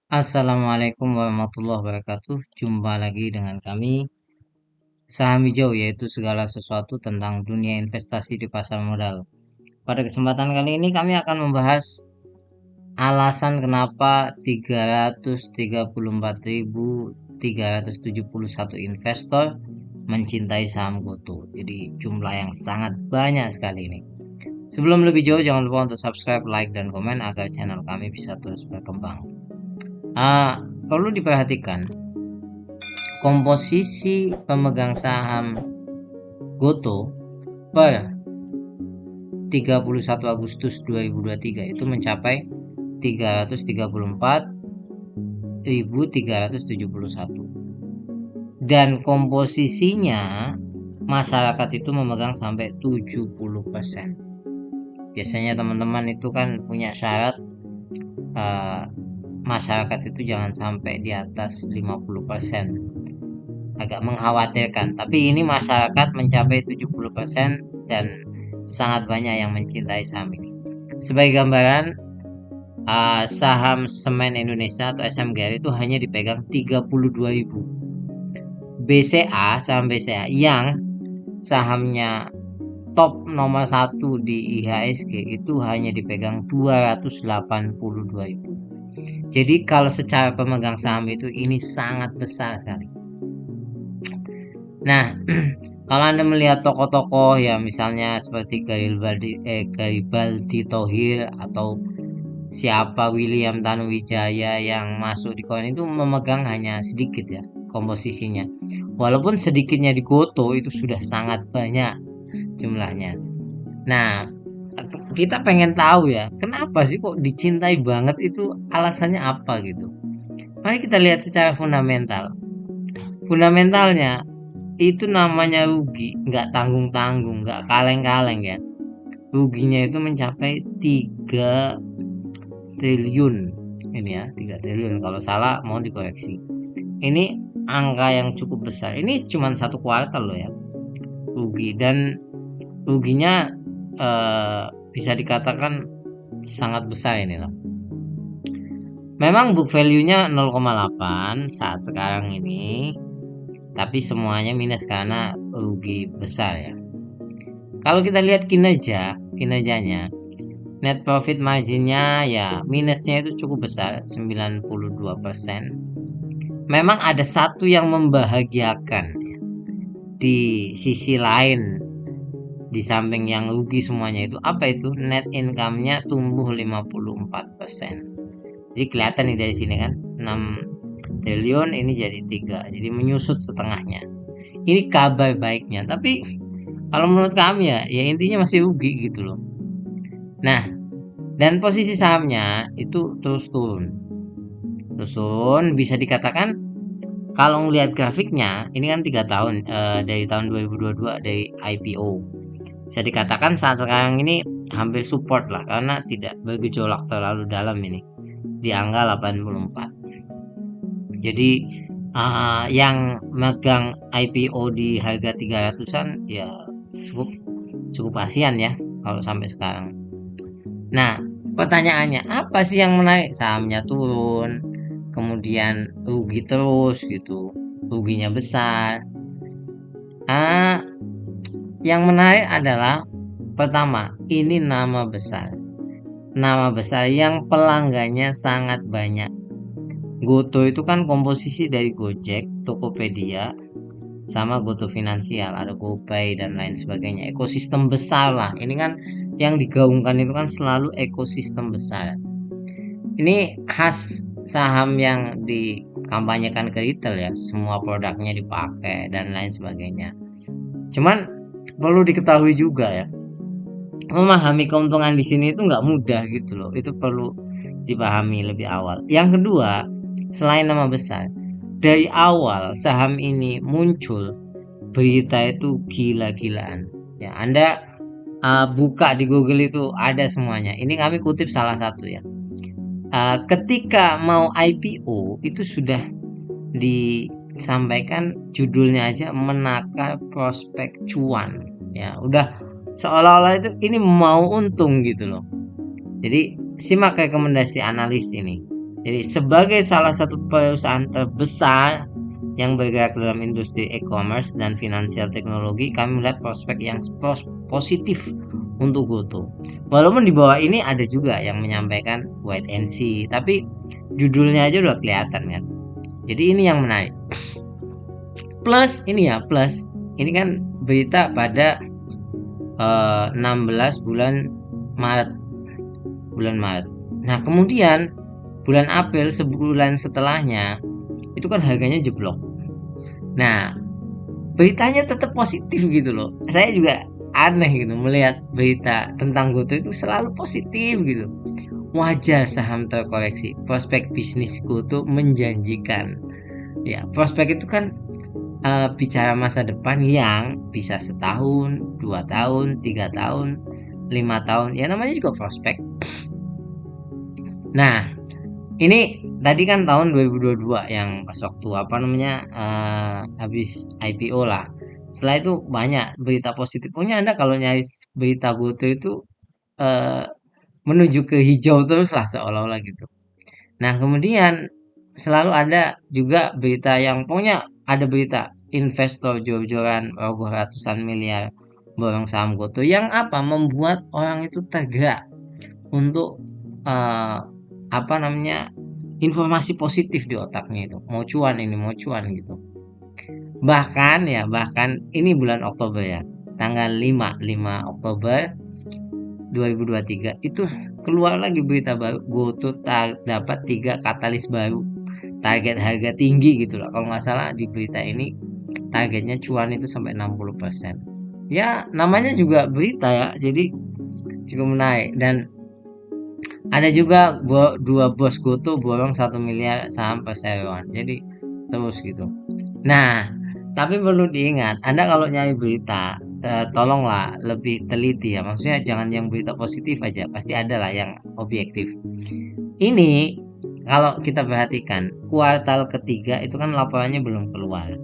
Assalamualaikum warahmatullahi wabarakatuh. Jumpa lagi dengan kami Saham Hijau, yaitu segala sesuatu tentang dunia investasi di pasar modal. Pada kesempatan kali ini kami akan membahas alasan kenapa 334.371 investor mencintai saham GoTo. Jadi jumlah yang sangat banyak sekali ini. Sebelum lebih jauh, jangan lupa untuk subscribe, like, dan komen agar channel kami bisa terus berkembang. Perlu diperhatikan komposisi pemegang saham GoTo per 31 Agustus 2023 itu mencapai 334.371 dan komposisinya masyarakat itu memegang sampai 70%. Biasanya teman-teman itu kan punya syarat masyarakat itu jangan sampai di atas 50%. Agak mengkhawatirkan, tapi ini masyarakat mencapai 70% dan sangat banyak yang mencintai saham ini. Sebagai gambaran, saham Semen Indonesia atau SMGR itu hanya dipegang 32.000. saham BCA yang sahamnya top nomor 1 di IHSG itu hanya dipegang 282.000. Jadi kalau secara pemegang saham itu ini sangat besar sekali. Nah, kalau Anda melihat tokoh-tokoh ya misalnya seperti Garibaldi Thohir atau siapa William Tanuwijaya yang masuk di koin itu memegang hanya sedikit ya komposisinya. Walaupun sedikitnya di GoTo itu sudah sangat banyak jumlahnya. Nah, kita pengen tahu ya, kenapa sih kok dicintai banget itu alasannya apa gitu. Mari kita lihat secara fundamental. Fundamentalnya itu namanya rugi, nggak tanggung-tanggung, nggak kaleng-kaleng ya. Ruginya itu mencapai 3 triliun. Ini ya, 3 triliun. Kalau salah mau dikoreksi. Ini angka yang cukup besar. Ini cuma satu kuartal loh ya. Rugi dan ruginya bisa dikatakan sangat besar ini loh. Memang book value-nya 0,8 saat sekarang ini, tapi semuanya minus karena rugi besar ya. Kalau kita lihat kinerjanya, net profit marginnya ya minusnya itu cukup besar, 92%. Memang ada satu yang membahagiakan ya. Di sisi lain, di samping yang rugi semuanya itu, apa itu? Net income-nya tumbuh 54%. Jadi kelihatan nih dari sini kan, 6 triliun ini jadi 3, jadi menyusut setengahnya. Ini kabar baiknya, tapi kalau menurut kami ya intinya masih rugi gitu loh. Nah, dan posisi sahamnya itu terus turun. Terus turun bisa dikatakan kalau ngelihat grafiknya, ini kan 3 tahun dari tahun 2022 dari IPO. Bisa dikatakan saat sekarang ini hampir support lah karena tidak bergejolak terlalu dalam ini di angka 84. Jadi yang megang IPO di harga 300-an ya cukup cukup kasihan ya kalau sampai sekarang. Nah, pertanyaannya apa sih yang menarik? Sahamnya turun, kemudian rugi terus gitu, ruginya besar. Ah, yang menarik adalah pertama, ini nama besar. Nama besar yang pelanggannya sangat banyak. GoTo itu kan komposisi dari Gojek, Tokopedia, sama GoTo Finansial, ada GoPay dan lain sebagainya. Ekosistem besar lah. Ini kan yang digaungkan itu kan selalu ekosistem besar. Ini khas saham yang dikampanyekan ke retail ya, semua produknya dipakai dan lain sebagainya. Cuman perlu diketahui juga ya, memahami keuntungan di sini itu nggak mudah gitu loh. Itu perlu dipahami lebih awal. Yang kedua, selain nama besar, dari awal saham ini muncul berita itu gila-gilaan. Ya, Anda buka di Google itu ada semuanya. Ini kami kutip salah satu ya. Ketika mau IPO itu sudah disampaikan judulnya aja menakar prospek cuan. Ya, udah seolah-olah itu ini mau untung gitu loh. Jadi simak rekomendasi analis ini. Jadi sebagai salah satu perusahaan terbesar yang bergerak dalam industri e-commerce dan finansial teknologi, kami melihat prospek yang positif untuk GoTo. Walaupun di bawah ini ada juga yang menyampaikan wait and see, tapi judulnya aja udah kelihatan kan. Jadi ini yang menarik. Plus ini ya, plus ini kan berita pada 16 bulan Maret. Nah, kemudian bulan April sebulan setelahnya itu kan harganya jeblok. Nah, beritanya tetap positif gitu loh. Saya juga aneh gitu melihat berita tentang GoTo itu selalu positif gitu. Wajar saham terkoreksi. Prospek bisnis GoTo menjanjikan. Ya, prospek itu kan bicara masa depan yang bisa setahun, 2 tahun, 3 tahun, 5 tahun. Ya namanya juga prospek. Nah, ini tadi kan tahun 2022 yang pas waktu habis IPO lah. Setelah itu banyak berita positif. Pokoknya Anda kalau nyari berita GoTo itu eh, menuju ke hijau terus lah seolah-olah gitu. Nah, kemudian selalu ada juga berita yang pokoknya ada berita investor jor-joran rogoh ratusan miliar borong saham GoTo yang apa membuat orang itu tergerak untuk eh, apa namanya informasi positif di otaknya itu mau cuan ini mau cuan gitu. Bahkan ini bulan Oktober ya, tanggal 5 Oktober 2023 itu keluar lagi berita baru GoTo dapat 3 katalis baru target harga tinggi gitu lah. Kalau nggak salah di berita ini targetnya cuan itu sampai 60%. Ya namanya juga berita ya, jadi cukup menarik. Dan ada juga dua bos GoTo borong 1 miliar saham perseroan. Jadi terus gitu. Nah, tapi perlu diingat, Anda kalau nyari berita, tolonglah lebih teliti ya. Maksudnya jangan yang berita positif aja, pasti ada lah yang objektif. Ini kalau kita perhatikan, kuartal ketiga itu kan laporannya belum keluar.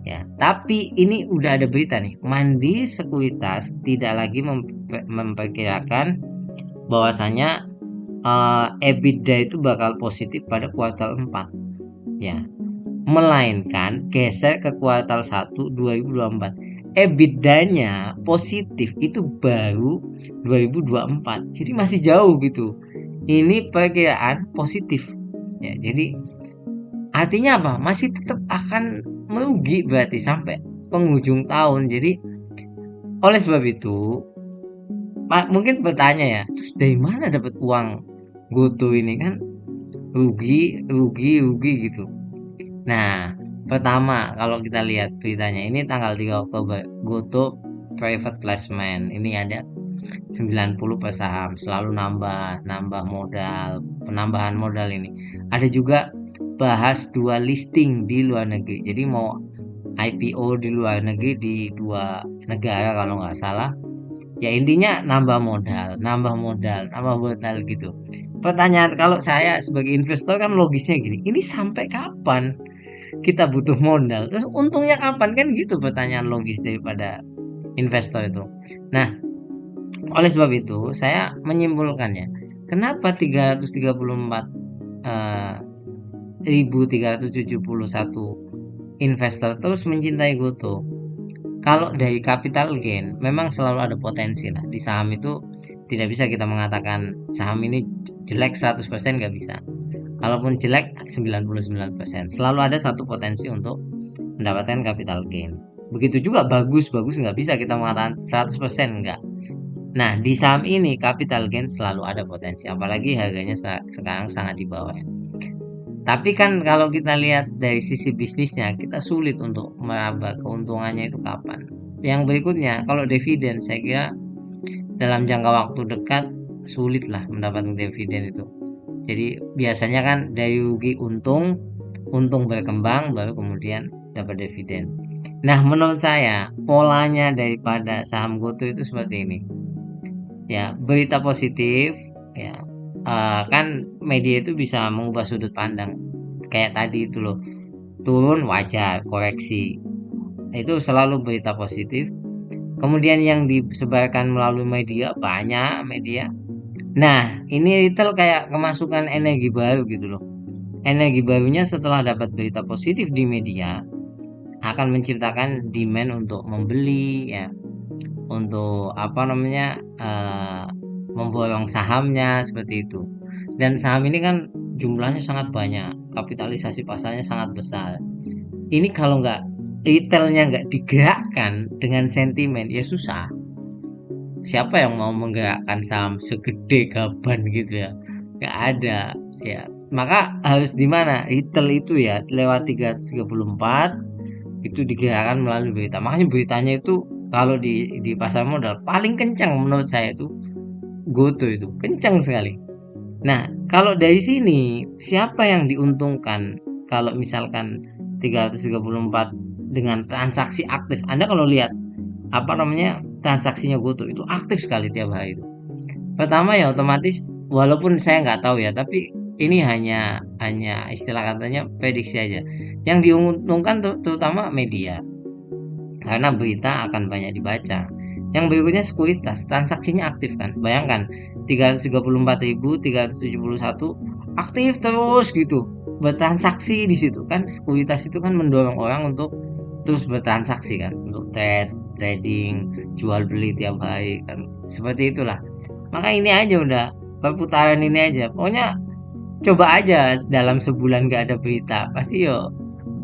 Ya, tapi ini udah ada berita nih. Mandiri Sekuritas tidak lagi memperkirakan bahwasanya EBITDA itu bakal positif pada kuartal 4. Ya, melainkan geser ke kuartal 1 2024. EBITDA-nya positif itu baru 2024. Jadi masih jauh gitu. Ini perkiraan positif. Ya, jadi artinya apa? Masih tetap akan merugi berarti sampai penghujung tahun. Jadi oleh sebab itu, Pak mungkin bertanya ya, terus dari mana dapat uang GoTo ini kan rugi gitu. Nah, pertama kalau kita lihat beritanya ini tanggal 3 Oktober, GoTo private placement. Ini ada 90 per saham, selalu nambah modal, penambahan modal ini. Ada juga bahas 2 listing di luar negeri. Jadi mau IPO di luar negeri di 2 negara kalau nggak salah. Ya intinya nambah modal gitu. Pertanyaan kalau saya sebagai investor kan logisnya gini, ini sampai kapan kita butuh modal? Terus untungnya kapan kan gitu pertanyaan logis daripada investor itu. Nah, oleh sebab itu saya menyimpulkannya, kenapa 334 eh, 1371 investor terus mencintai GoTo? Kalau dari capital gain memang selalu ada potensi lah. Di saham itu tidak bisa kita mengatakan saham ini jelek 100% nggak bisa. Kalaupun jelek 99%, selalu ada satu potensi untuk mendapatkan capital gain. Begitu juga bagus nggak bisa kita mengatakan 100% enggak. Nah, di saham ini capital gain selalu ada potensi, apalagi harganya sekarang sangat di bawah. Tapi kan kalau kita lihat dari sisi bisnisnya, kita sulit untuk meraba keuntungannya itu kapan. Yang berikutnya, kalau dividen, saya kira dalam jangka waktu dekat sulit lah mendapatkan dividen itu. Jadi biasanya kan dari rugi untung berkembang, baru kemudian dapat dividen. Nah, menurut saya polanya daripada saham GoTo itu seperti ini. Ya, berita positif, ya kan media itu bisa mengubah sudut pandang. Kayak tadi itu loh, turun wajar, koreksi. Itu selalu berita positif. Kemudian yang disebarkan melalui media, banyak media Nah, ini retail kayak kemasukan energi baru gitu loh. Energi barunya setelah dapat berita positif di media akan menciptakan demand untuk membeli ya, untuk apa namanya, memborong sahamnya seperti itu. Dan saham ini kan jumlahnya sangat banyak, kapitalisasi pasarnya sangat besar. Ini kalau nggak retailnya nggak digerakkan dengan sentimen ya susah. Siapa yang mau menggerakkan saham segede gaban gitu ya? Nggak ada ya. Maka harus di mana? Retail itu ya lewat 334 itu digerakkan melalui berita. Makanya beritanya itu kalau di pasar modal paling kencang menurut saya itu Goto itu kencang sekali. Nah, kalau dari sini siapa yang diuntungkan kalau misalkan 334 dengan transaksi aktif? Anda kalau lihat apa namanya transaksinya Goto itu aktif sekali tiap hari itu. Pertama ya otomatis walaupun saya nggak tahu ya, tapi ini hanya hanya istilah katanya prediksi aja. Yang diuntungkan terutama media karena berita akan banyak dibaca. Yang berikutnya sekuritas, transaksinya aktif kan. Bayangkan 334.371 aktif terus gitu bertransaksi di situ kan. Sekuritas itu kan mendorong orang untuk terus bertransaksi kan, untuk trading, jual beli tiap hari kan. Seperti itulah. Maka ini aja udah perputaran ini aja. Pokoknya coba aja dalam sebulan gak ada berita, pasti yo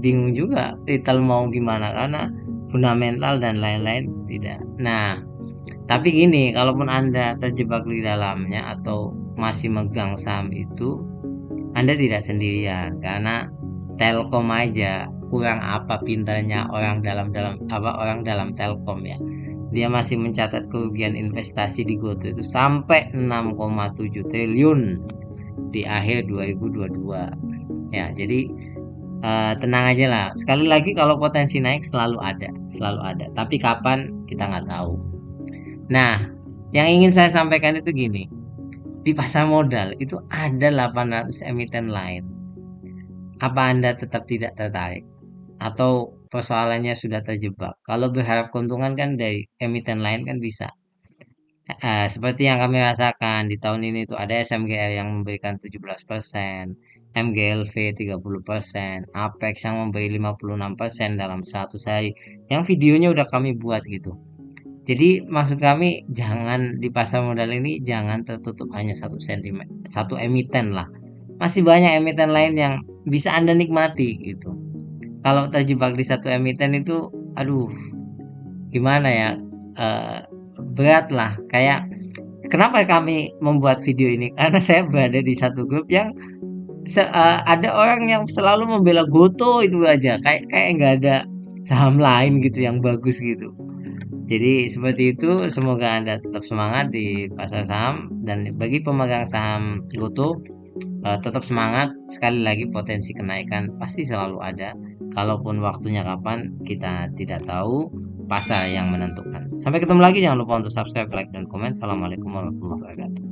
bingung juga retail mau gimana karena fundamental dan lain-lain tidak. Nah, tapi gini, kalaupun Anda terjebak di dalamnya atau masih megang saham itu, Anda tidak sendirian karena Telkom aja kurang apa pintarnya orang dalam apa orang dalam Telkom ya. Dia masih mencatat kerugian investasi di Goto itu sampai 6,7 triliun di akhir 2022. Ya, jadi tenang aja lah. Sekali lagi kalau potensi naik selalu ada, selalu ada. Tapi kapan kita nggak tahu. Nah, yang ingin saya sampaikan itu gini, di pasar modal itu ada 800 emiten lain. Apa Anda tetap tidak tertarik? Atau persoalannya sudah terjebak? Kalau berharap keuntungan kan dari emiten lain kan bisa. Seperti yang kami rasakan di tahun ini itu ada SMGR yang memberikan 17%, MGLV 30%, Apex yang memberi 56% dalam 100 hari. Yang videonya udah kami buat gitu. Jadi maksud kami jangan di pasar modal ini jangan tertutup hanya satu sentimen, satu emiten lah. Masih banyak emiten lain yang bisa Anda nikmati gitu. Kalau terjebak di satu emiten itu, aduh, gimana ya? eh, Berat lah. Kayak kenapa kami membuat video ini? Karena saya berada di satu grup yang ada orang yang selalu membela Goto itu aja. Kayak nggak ada saham lain gitu yang bagus gitu. Jadi seperti itu, semoga Anda tetap semangat di pasar saham dan bagi pemegang saham Goto tetap semangat. Sekali lagi potensi kenaikan pasti selalu ada. Kalaupun waktunya kapan kita tidak tahu, pasar yang menentukan. Sampai ketemu lagi, jangan lupa untuk subscribe, like, dan komen. Assalamualaikum warahmatullahi wabarakatuh.